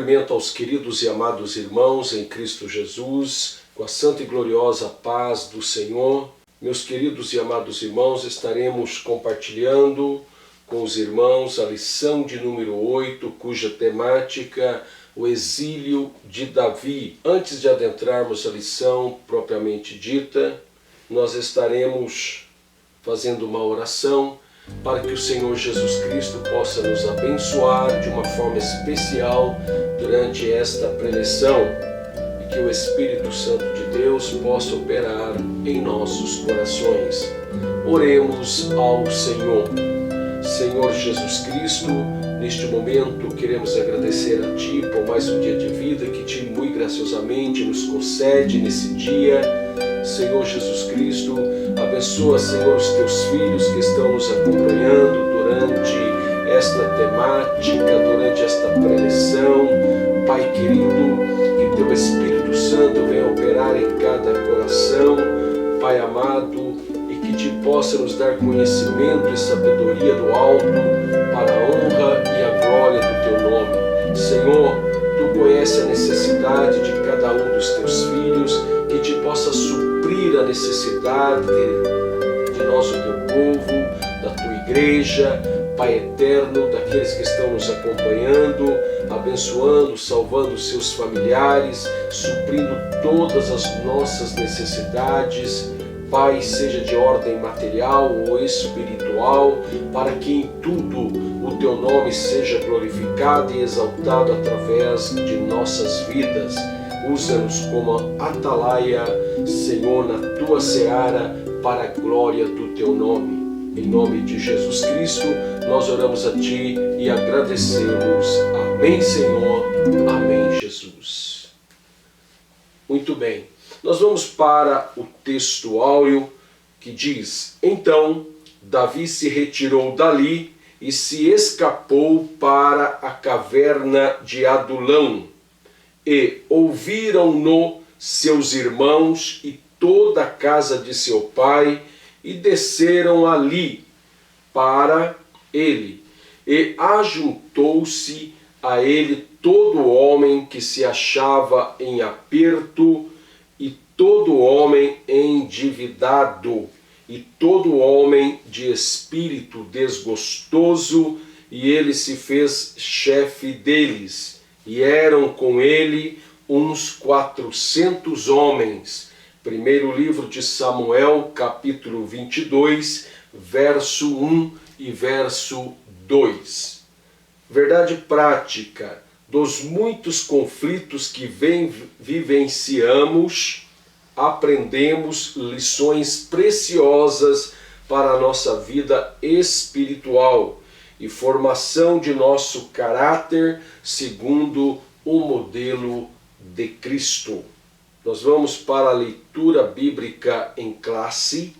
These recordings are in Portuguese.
cumprimento aos queridos e amados irmãos em Cristo Jesus, com a santa e gloriosa paz do Senhor. Meus queridos e amados irmãos, estaremos compartilhando com os irmãos a lição de número 8, cuja temática o exílio de Davi. Antes de adentrarmos a lição propriamente dita, nós estaremos fazendo uma oração para que o Senhor Jesus Cristo possa nos abençoar de uma forma especial durante esta preleção e que o Espírito Santo de Deus possa operar em nossos corações. Oremos ao Senhor. Senhor Jesus Cristo, neste momento queremos agradecer a Ti por mais um dia de vida que Ti muito graciosamente nos concede nesse dia. Senhor Jesus Cristo, abençoa, Senhor, os Teus filhos que estão nos acompanhando durante esta temática, durante esta preleção. Pai querido, que Teu Espírito Santo venha operar em cada coração, Pai amado, e que Te possa nos dar conhecimento e sabedoria do alto para a honra e a glória do Teu nome. Senhor, Tu conheces a necessidade de cada um dos Teus filhos, que Te possa suprir a necessidade de nós, o Teu povo, da Tua igreja, Pai eterno, daqueles que estão nos acompanhando, abençoando, salvando os seus familiares, suprindo todas as nossas necessidades, Pai, seja de ordem material ou espiritual, para que em tudo o Teu nome seja glorificado e exaltado através de nossas vidas. Usa-nos como atalaia, Senhor, na Tua seara, para a glória do Teu nome. Em nome de Jesus Cristo, nós oramos a Ti e agradecemos. Amém, Senhor. Amém, Jesus. Muito bem. Nós vamos para o texto áureo que diz: Então Davi se retirou dali e se escapou para a caverna de Adulão. E ouviram-no seus irmãos e toda a casa de seu pai, e desceram ali para ele. E ajuntou-se a ele todo homem que se achava em aperto, e todo homem endividado, e todo homem de espírito desgostoso, e ele se fez chefe deles. E eram com ele uns 400 homens. Primeiro livro de Samuel, capítulo 22, verso 1 e verso 2. Verdade prática: dos muitos conflitos que vivenciamos, aprendemos lições preciosas para a nossa vida espiritual e formação de nosso caráter segundo o modelo de Cristo. Nós vamos para a leitura bíblica em classe,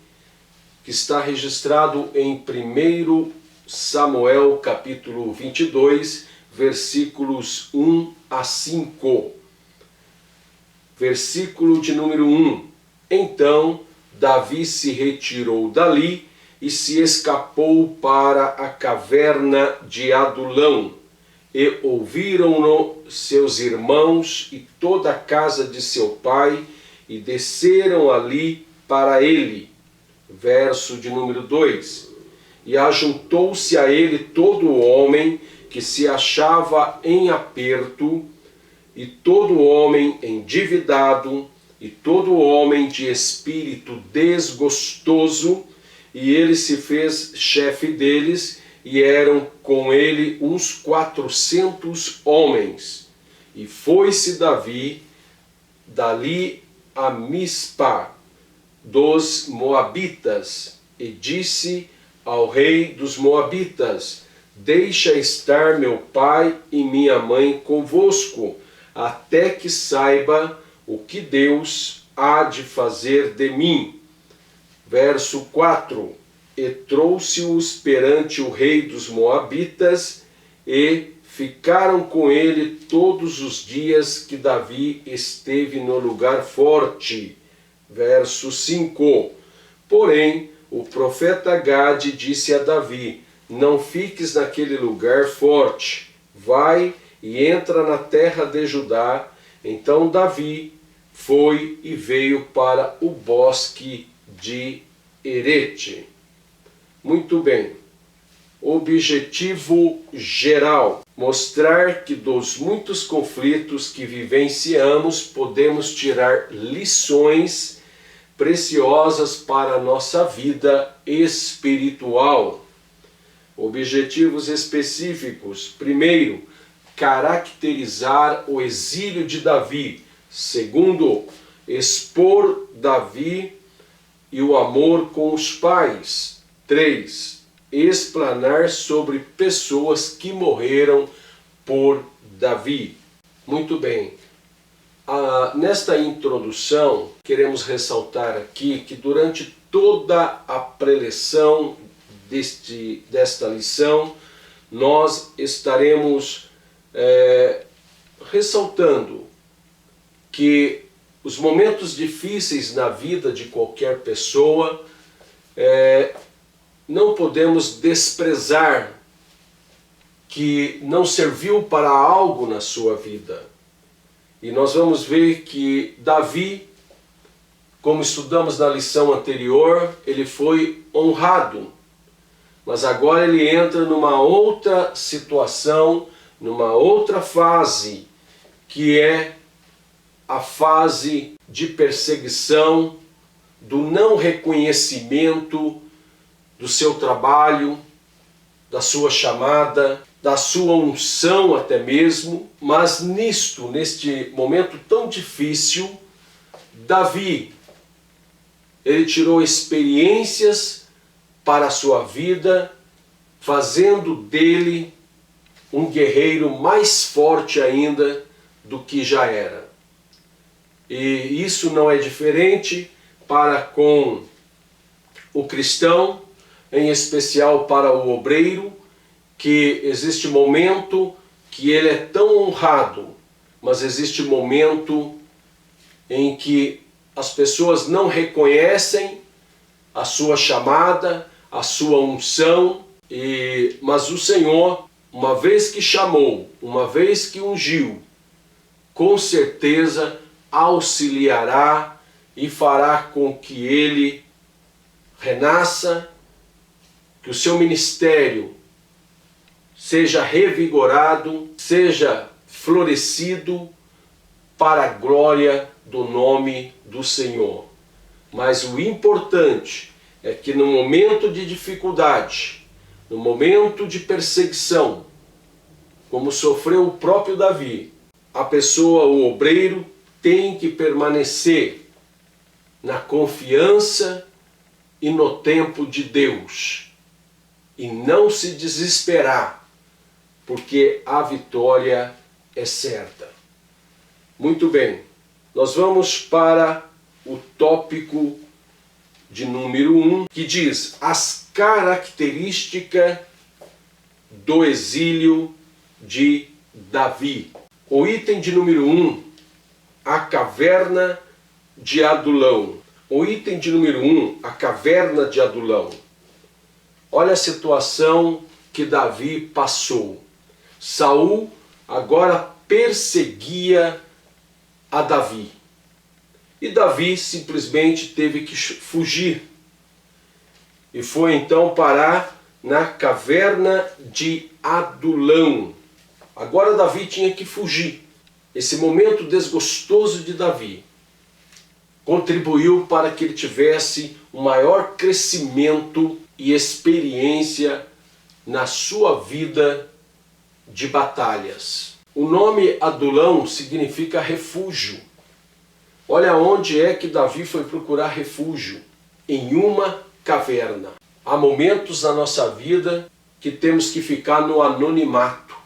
que está registrado em 1 Samuel capítulo 22, versículos 1 a 5. Versículo de número 1. Então Davi se retirou dali e se escapou para a caverna de Adulão. E ouviram-no seus irmãos e toda a casa de seu pai, e desceram ali para ele. Verso de número 2. E ajuntou-se a ele todo homem que se achava em aperto, e todo homem endividado, e todo homem de espírito desgostoso, e ele se fez chefe deles, e eram com ele uns 400 homens. E foi-se Davi dali a Mispa dos Moabitas, e disse ao rei dos Moabitas: Deixa estar meu pai e minha mãe convosco, até que saiba o que Deus há de fazer de mim. Verso 4. E trouxe-os perante o rei dos Moabitas, e ficaram com ele todos os dias que Davi esteve no lugar forte. Verso 5. Porém, o profeta Gade disse a Davi: Não fiques naquele lugar forte, vai e entra na terra de Judá. Então Davi foi e veio para o bosque de Herete. Muito bem. Objetivo geral: mostrar que dos muitos conflitos que vivenciamos podemos tirar lições preciosas para a nossa vida espiritual. Objetivos específicos: primeiro, caracterizar o exílio de Davi. Segundo, expor Davi e o amor com os pais. 3. Explanar sobre pessoas que morreram por Davi. Muito bem. Nesta introdução, queremos ressaltar aqui que durante toda a preleção desta lição, nós estaremos ressaltando que os momentos difíceis na vida de qualquer pessoa não podemos desprezar que não serviu para algo na sua vida. E nós vamos ver que Davi, como estudamos na lição anterior, ele foi honrado. Mas agora ele entra numa outra situação, numa outra fase, que é a fase de perseguição, do não reconhecimento do seu trabalho, da sua chamada, da sua unção até mesmo. Mas neste momento tão difícil, Davi, ele tirou experiências para a sua vida, fazendo dele um guerreiro mais forte ainda do que já era. E isso não é diferente para com o cristão, em especial para o obreiro, que existe momento que ele é tão honrado, mas existe momento em que as pessoas não reconhecem a sua chamada, a sua unção, mas o Senhor, uma vez que chamou, uma vez que ungiu, com certeza auxiliará e fará com que ele renasça, que o seu ministério seja revigorado, seja florescido para a glória do nome do Senhor. Mas o importante é que no momento de dificuldade, no momento de perseguição, como sofreu o próprio Davi, a pessoa, o obreiro, tem que permanecer na confiança e no tempo de Deus, e não se desesperar, porque a vitória é certa. Muito bem, nós vamos para o tópico de número 1, que diz as características do exílio de Davi. O item de número 1, a caverna de Adulão. O item de número 1, a caverna de Adulão. Olha a situação que Davi passou. Saul agora perseguia a Davi. E Davi simplesmente teve que fugir. E foi então parar na caverna de Adulão. Agora Davi tinha que fugir. Esse momento desgostoso de Davi contribuiu para que ele tivesse um maior crescimento e experiência na sua vida de batalhas. O nome Adulão significa refúgio. Olha onde é que Davi foi procurar refúgio. Em uma caverna. Há momentos na nossa vida que temos que ficar no anonimato,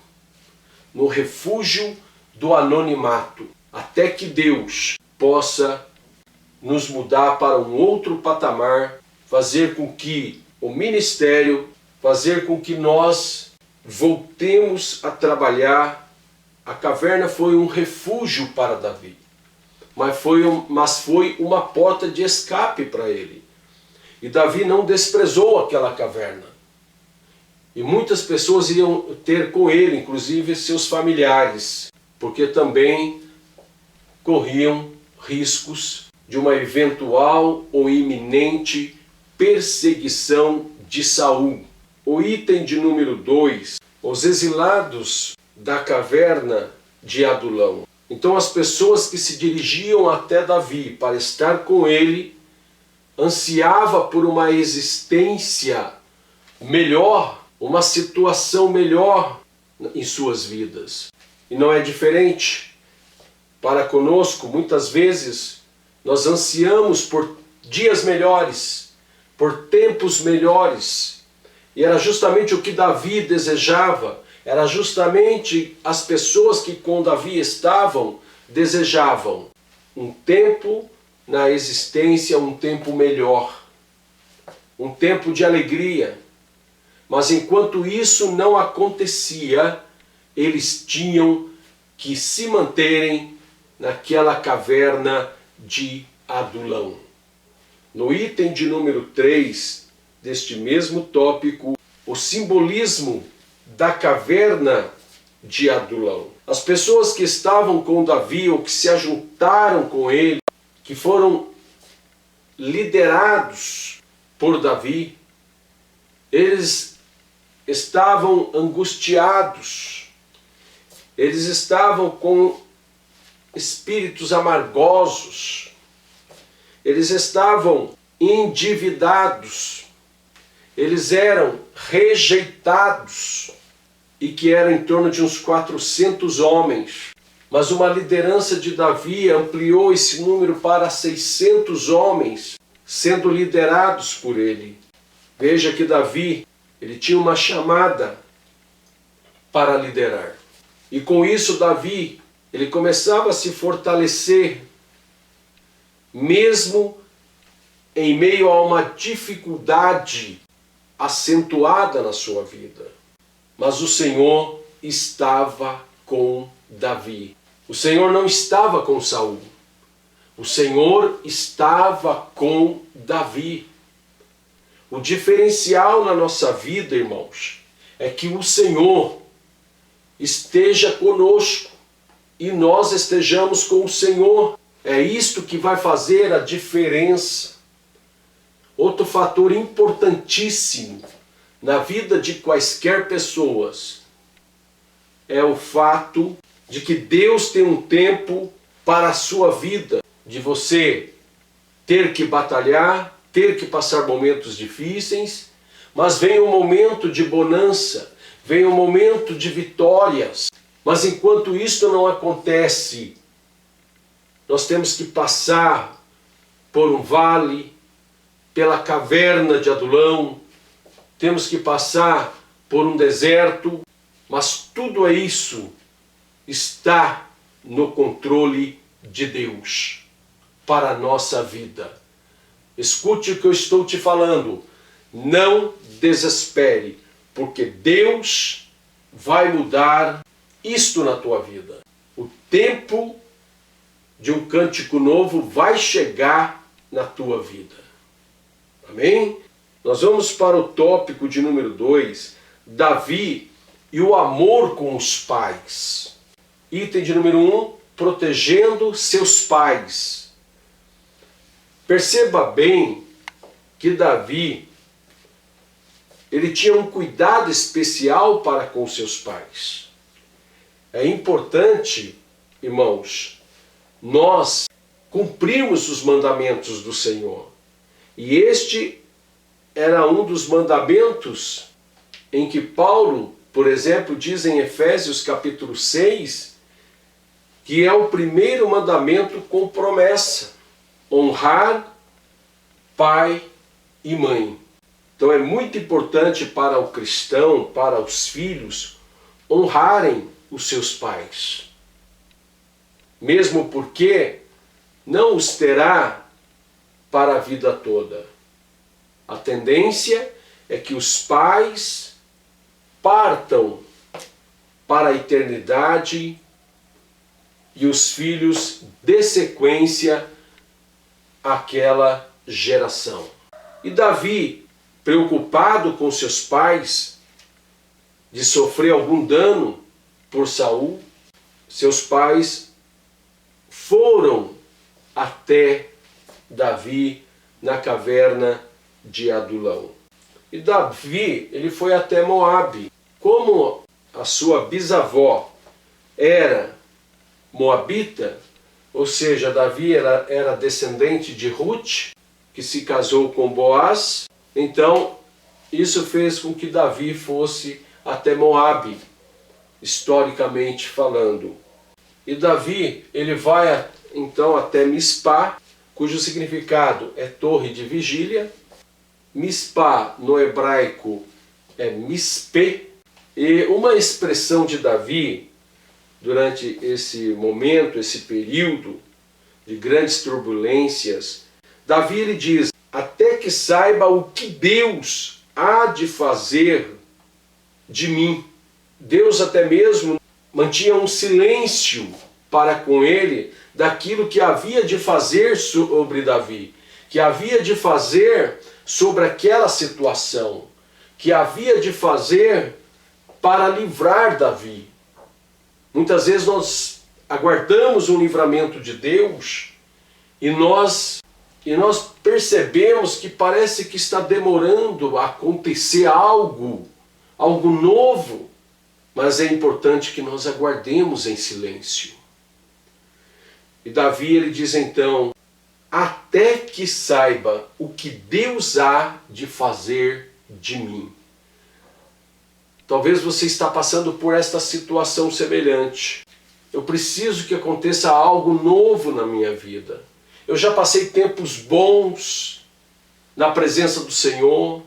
no refúgio do anonimato, até que Deus possa nos mudar para um outro patamar, fazer com que o ministério, fazer com que nós voltemos a trabalhar. A caverna foi um refúgio para Davi, mas foi uma porta de escape para ele. E Davi não desprezou aquela caverna. E muitas pessoas iriam ter com ele, inclusive seus familiares, porque também corriam riscos de uma eventual ou iminente perseguição de Saul. O item de número 2, os exilados da caverna de Adulão. Então as pessoas que se dirigiam até Davi para estar com ele, ansiava por uma existência melhor, uma situação melhor em suas vidas. E não é diferente para conosco. Muitas vezes nós ansiamos por dias melhores, por tempos melhores. E era justamente o que Davi desejava, era justamente as pessoas que com Davi estavam desejavam um tempo na existência, um tempo melhor, um tempo de alegria. Mas enquanto isso não acontecia, eles tinham que se manterem naquela caverna de Adulão. No item de número 3 deste mesmo tópico, o simbolismo da caverna de Adulão. As pessoas que estavam com Davi ou que se ajuntaram com ele, que foram liderados por Davi, eles estavam angustiados, eles estavam com espíritos amargosos, eles estavam endividados, eles eram rejeitados, e que era em torno de uns 400 homens. Mas uma liderança de Davi ampliou esse número para 600 homens, sendo liderados por ele. Veja que Davi, ele tinha uma chamada para liderar. E com isso Davi, ele começava a se fortalecer, mesmo em meio a uma dificuldade acentuada na sua vida. Mas o Senhor estava com Davi. O Senhor não estava com Saul. O Senhor estava com Davi. O diferencial na nossa vida, irmãos, é que o Senhor esteja conosco e nós estejamos com o Senhor. É isto que vai fazer a diferença. Outro fator importantíssimo na vida de quaisquer pessoas é o fato de que Deus tem um tempo para a sua vida, de você ter que batalhar, ter que passar momentos difíceis, mas vem um momento de bonança, vem um momento de vitórias. Mas enquanto isso não acontece, nós temos que passar por um vale, pela caverna de Adulão, temos que passar por um deserto, mas tudo isso está no controle de Deus para a nossa vida. Escute o que eu estou te falando. Não desespere, porque Deus vai mudar isto na tua vida. O tempo de um cântico novo vai chegar na tua vida. Amém? Nós vamos para o tópico de número 2, Davi e o amor com os pais. Item de número 1, protegendo seus pais. Perceba bem que Davi, ele tinha um cuidado especial para com seus pais. É importante, irmãos, nós cumprirmos os mandamentos do Senhor. E este era um dos mandamentos em que Paulo, por exemplo, diz em Efésios capítulo 6, que é o primeiro mandamento com promessa: honrar pai e mãe. Então é muito importante para o cristão, para os filhos, honrarem os seus pais. Mesmo porque não os terá para a vida toda. A tendência é que os pais partam para a eternidade e os filhos dê sequência àquela geração. E Davi, preocupado com seus pais, de sofrer algum dano por Saul, seus pais foram até Davi na caverna de Adulão. E Davi, ele foi até Moabe. Como a sua bisavó era moabita, ou seja, Davi era descendente de Ruth, que se casou com Boaz, então isso fez com que Davi fosse até Moabe, historicamente falando. E Davi, ele vai então até Mispá, cujo significado é torre de vigília. Mispá no hebraico é mispé, e uma expressão de Davi durante esse momento, esse período de grandes turbulências, Davi ele diz: até que saiba o que Deus há de fazer de mim. Deus até mesmo mantinha um silêncio para com ele daquilo que havia de fazer sobre Davi, que havia de fazer sobre aquela situação, que havia de fazer para livrar Davi. Muitas vezes nós aguardamos um livramento de Deus e nós percebemos que parece que está demorando a acontecer algo novo, mas é importante que nós aguardemos em silêncio. E Davi ele diz então: até que saiba o que Deus há de fazer de mim. Talvez você está passando por esta situação semelhante. Eu preciso que aconteça algo novo na minha vida. Eu já passei tempos bons na presença do Senhor,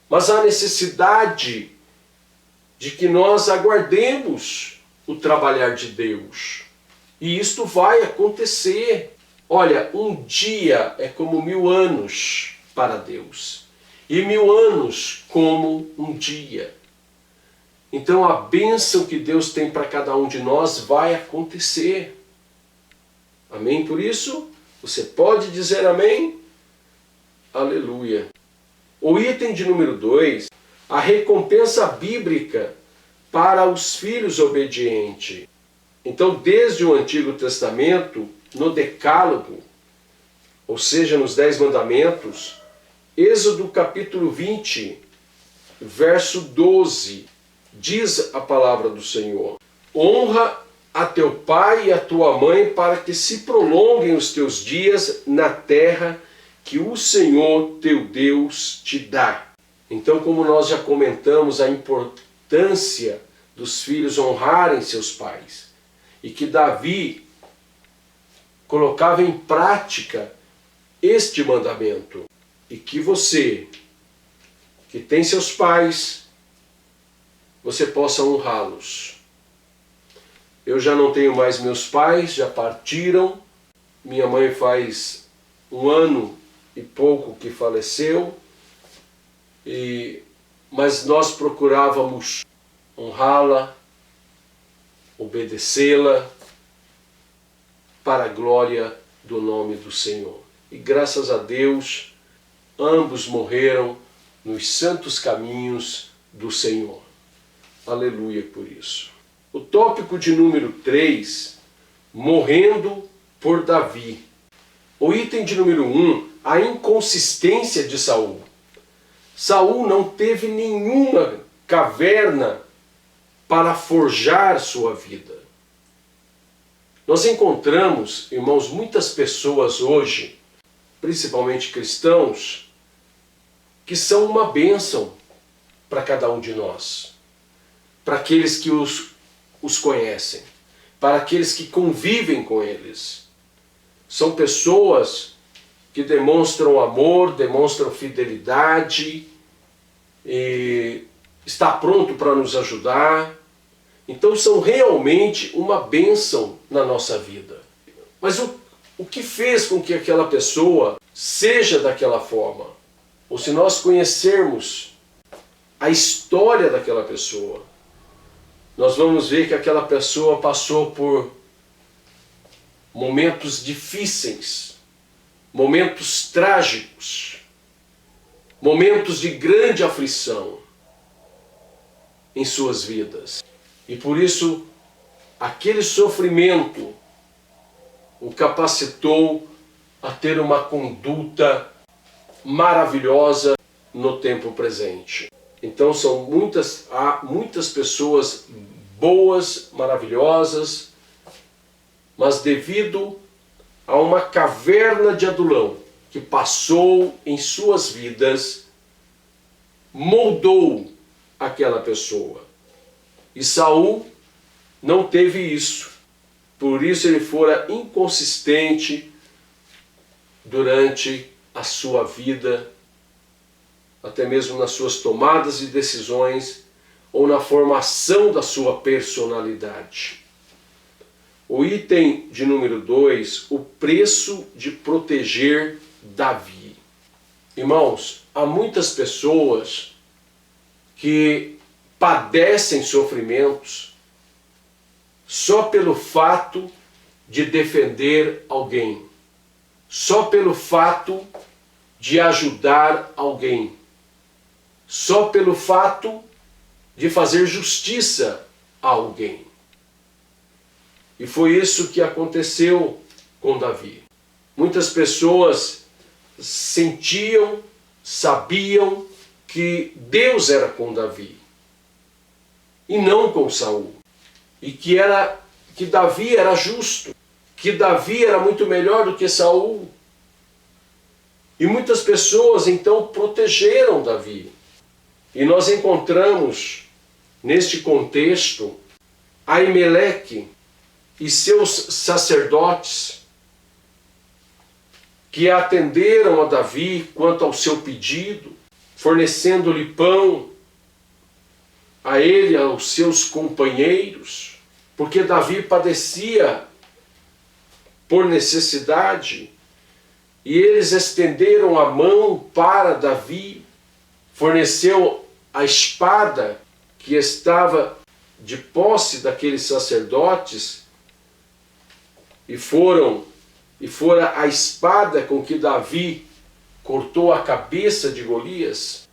mas há necessidade de que nós aguardemos o trabalhar de Deus. E isto vai acontecer. Olha, um dia é como 1000 anos para Deus, e 1000 anos como um dia. Então a bênção que Deus tem para cada um de nós vai acontecer. Amém? Por isso, você pode dizer amém? Aleluia. O item de número 2, a recompensa bíblica para os filhos obedientes. Então, desde o Antigo Testamento, no Decálogo, ou seja, nos 10 Mandamentos, Êxodo capítulo 20, verso 12, diz a palavra do Senhor: honra a teu pai e a tua mãe para que se prolonguem os teus dias na terra que o Senhor teu Deus te dá. Então, como nós já comentamos a importância dos filhos honrarem seus pais, e que Davi colocava em prática este mandamento, e que você, que tem seus pais, você possa honrá-los. Eu já não tenho mais meus pais, já partiram. Minha mãe faz 1 ano e pouco que faleceu, mas nós procurávamos honrá-la, obedecê-la, para a glória do nome do Senhor. E graças a Deus, ambos morreram nos santos caminhos do Senhor. Aleluia por isso. O tópico de número 3, morrendo por Davi. O item de número 1, a inconsistência de Saul. Saul não teve nenhuma caverna para forjar sua vida. Nós encontramos, irmãos, muitas pessoas hoje, principalmente cristãos, que são uma bênção para cada um de nós, para aqueles que os conhecem, para aqueles que convivem com eles. São pessoas que demonstram amor, demonstram fidelidade, e está pronto para nos ajudar. Então são realmente uma bênção na nossa vida. Mas o que fez com que aquela pessoa seja daquela forma? Ou se nós conhecermos a história daquela pessoa, nós vamos ver que aquela pessoa passou por momentos difíceis, momentos trágicos, momentos de grande aflição. em suas vidas. E por isso, aquele sofrimento o capacitou a ter uma conduta maravilhosa no tempo presente. Então há muitas pessoas boas, maravilhosas, mas devido a uma caverna de Adulão que passou em suas vidas, moldou aquela pessoa. E Saul não teve isso. Por isso ele fora inconsistente durante a sua vida, até mesmo nas suas tomadas de decisões ou na formação da sua personalidade. O item de número 2, o preço de proteger Davi. Irmãos, há muitas pessoas que padecem sofrimentos só pelo fato de defender alguém, só pelo fato de ajudar alguém, só pelo fato de fazer justiça a alguém. E foi isso que aconteceu com Davi. Muitas pessoas sentiam, sabiam que Deus era com Davi e não com Saul. E que Davi era justo, que Davi era muito melhor do que Saul. E muitas pessoas então protegeram Davi. E nós encontramos neste contexto Aimeleque e seus sacerdotes que atenderam a Davi quanto ao seu pedido, fornecendo-lhe pão a ele e aos seus companheiros, porque Davi padecia por necessidade, e eles estenderam a mão para Davi, forneceu a espada que estava de posse daqueles sacerdotes, e fora a espada com que Davi cortou a cabeça de Golias,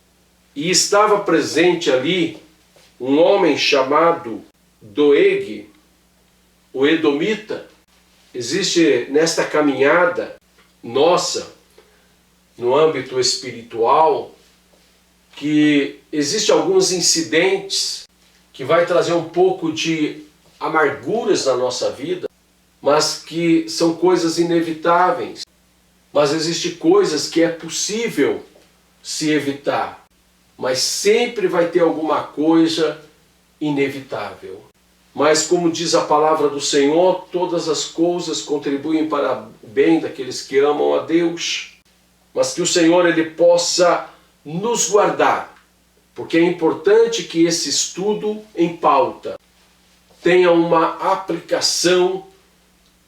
e estava presente ali um homem chamado Doeg, o Edomita. Existe nesta caminhada nossa, no âmbito espiritual, que existe alguns incidentes que vai trazer um pouco de amarguras na nossa vida, mas que são coisas inevitáveis. Mas existem coisas que é possível se evitar, mas sempre vai ter alguma coisa inevitável. Mas como diz a palavra do Senhor, todas as coisas contribuem para o bem daqueles que amam a Deus. Mas que o Senhor ele possa nos guardar, porque é importante que esse estudo em pauta tenha uma aplicação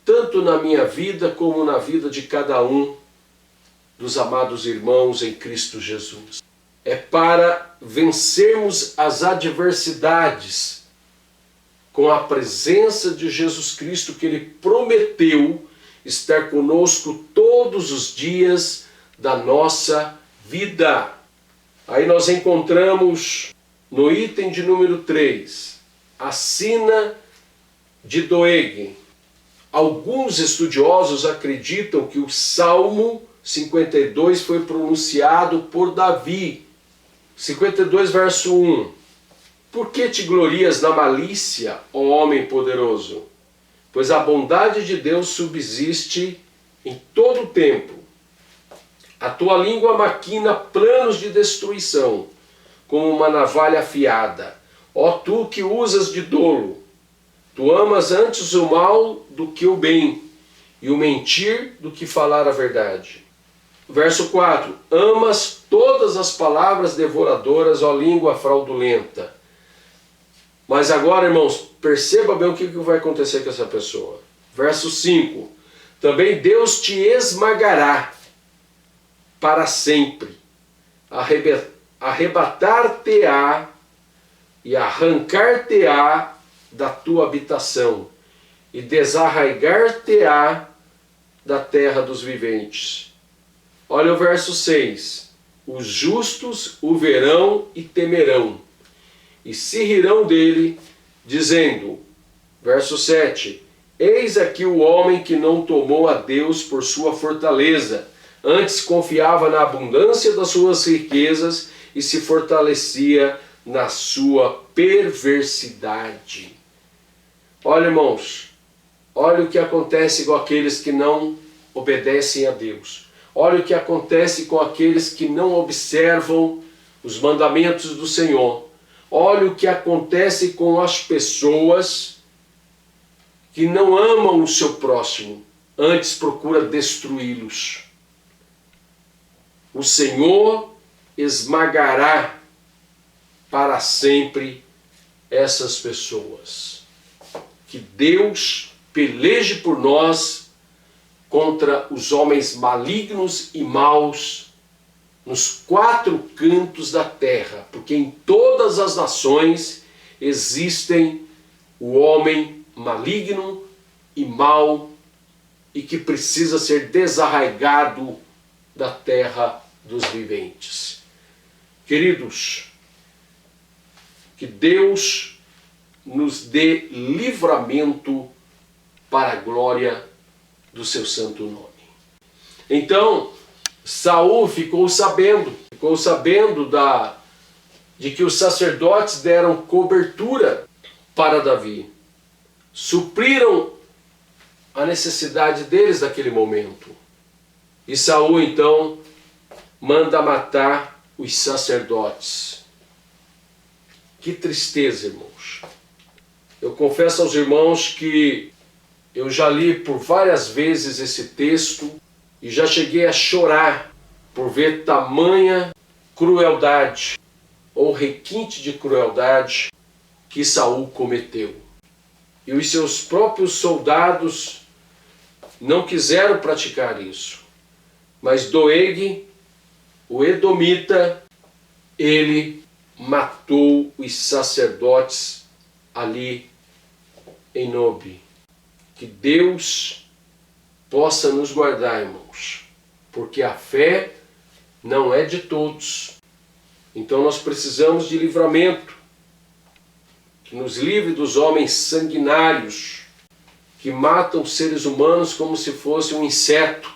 tanto na minha vida como na vida de cada um dos amados irmãos em Cristo Jesus. É para vencermos as adversidades com a presença de Jesus Cristo, que Ele prometeu estar conosco todos os dias da nossa vida. Aí nós encontramos no item de número 3, a sina de Doeg. Alguns estudiosos acreditam que o Salmo 52 foi pronunciado por Davi. 52 verso 1. Por que te glorias na malícia, ó homem poderoso? Pois a bondade de Deus subsiste em todo o tempo. A tua língua maquina planos de destruição, como uma navalha afiada. Ó tu que usas de dolo, tu amas antes o mal do que o bem, e o mentir do que falar a verdade. Verso 4. Amas todas as palavras devoradoras, ó língua fraudulenta. Mas agora, irmãos, perceba bem o que vai acontecer com essa pessoa. Verso 5. Também Deus te esmagará para sempre, arrebatar-te-á e arrancar-te-á da tua habitação, e desarraigar-te-á da terra dos viventes. Olha o verso 6. Os justos o verão e temerão, e se rirão dele, dizendo, verso 7, eis aqui o homem que não tomou a Deus por sua fortaleza, antes confiava na abundância das suas riquezas e se fortalecia na sua perversidade. Olha, irmãos, olha o que acontece com aqueles que não obedecem a Deus. Olha o que acontece com aqueles que não observam os mandamentos do Senhor. Olha o que acontece com as pessoas que não amam o seu próximo, antes procura destruí-los. O Senhor esmagará para sempre essas pessoas. Que Deus peleje por nós contra os homens malignos e maus nos 4 cantos da terra, porque em todas as nações existem o homem maligno e mau e que precisa ser desarraigado da terra dos viventes. Queridos, que Deus nos dê livramento para a glória do seu santo nome. Então, Saul ficou sabendo de que os sacerdotes deram cobertura para Davi, supriram a necessidade deles naquele momento. E Saul então manda matar os sacerdotes. Que tristeza, irmãos. Eu confesso aos irmãos que eu já li por várias vezes esse texto e já cheguei a chorar por ver tamanha crueldade ou requinte de crueldade que Saul cometeu. E os seus próprios soldados não quiseram praticar isso. Mas Doeg, o edomita, ele matou os sacerdotes ali em Nobe. Que Deus possa nos guardar, irmãos, porque a fé não é de todos. Então nós precisamos de livramento, que nos livre dos homens sanguinários, que matam seres humanos como se fosse um inseto.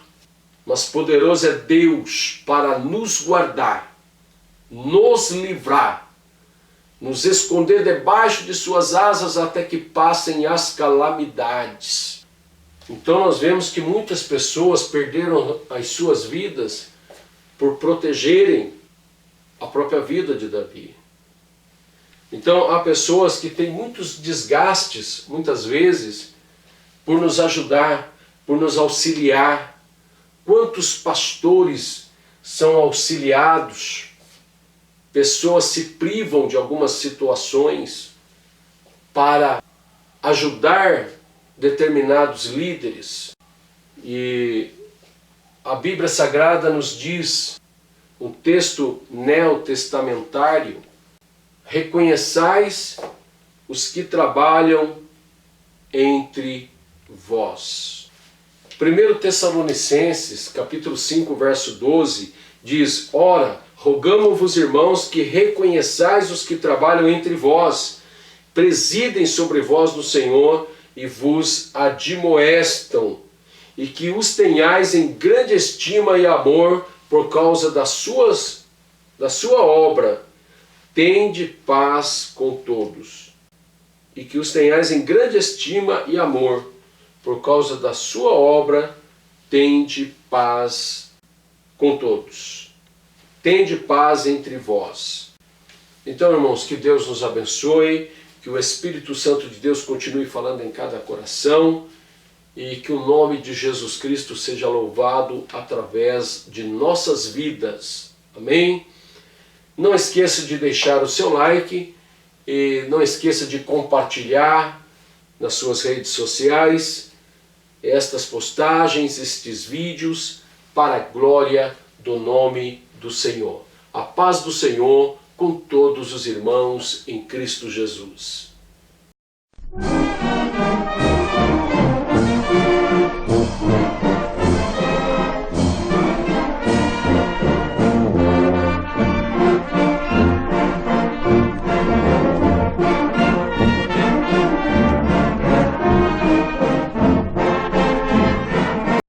Mas poderoso é Deus para nos guardar, nos livrar, nos esconder debaixo de suas asas até que passem as calamidades. Então nós vemos que muitas pessoas perderam as suas vidas por protegerem a própria vida de Davi. Então há pessoas que têm muitos desgastes, muitas vezes, por nos ajudar, por nos auxiliar. Quantos pastores são auxiliados? Pessoas se privam de algumas situações para ajudar determinados líderes. E a Bíblia Sagrada nos diz, um texto neotestamentário, reconheçais os que trabalham entre vós. 1 Tessalonicenses, capítulo 5, verso 12, diz, ora, rogamo-vos, irmãos, que reconheçais os que trabalham entre vós, presidem sobre vós no Senhor e vos admoestam, e que os tenhais em grande estima e amor por causa da sua obra. Tende paz com todos. E que os tenhais em grande estima e amor por causa da sua obra, tende paz com todos. Tende paz entre vós. Então, irmãos, que Deus nos abençoe, que o Espírito Santo de Deus continue falando em cada coração e que o nome de Jesus Cristo seja louvado através de nossas vidas. Amém? Não esqueça de deixar o seu like e não esqueça de compartilhar nas suas redes sociais estas postagens, estes vídeos, para a glória do nome do Senhor. A paz do Senhor com todos os irmãos em Cristo Jesus.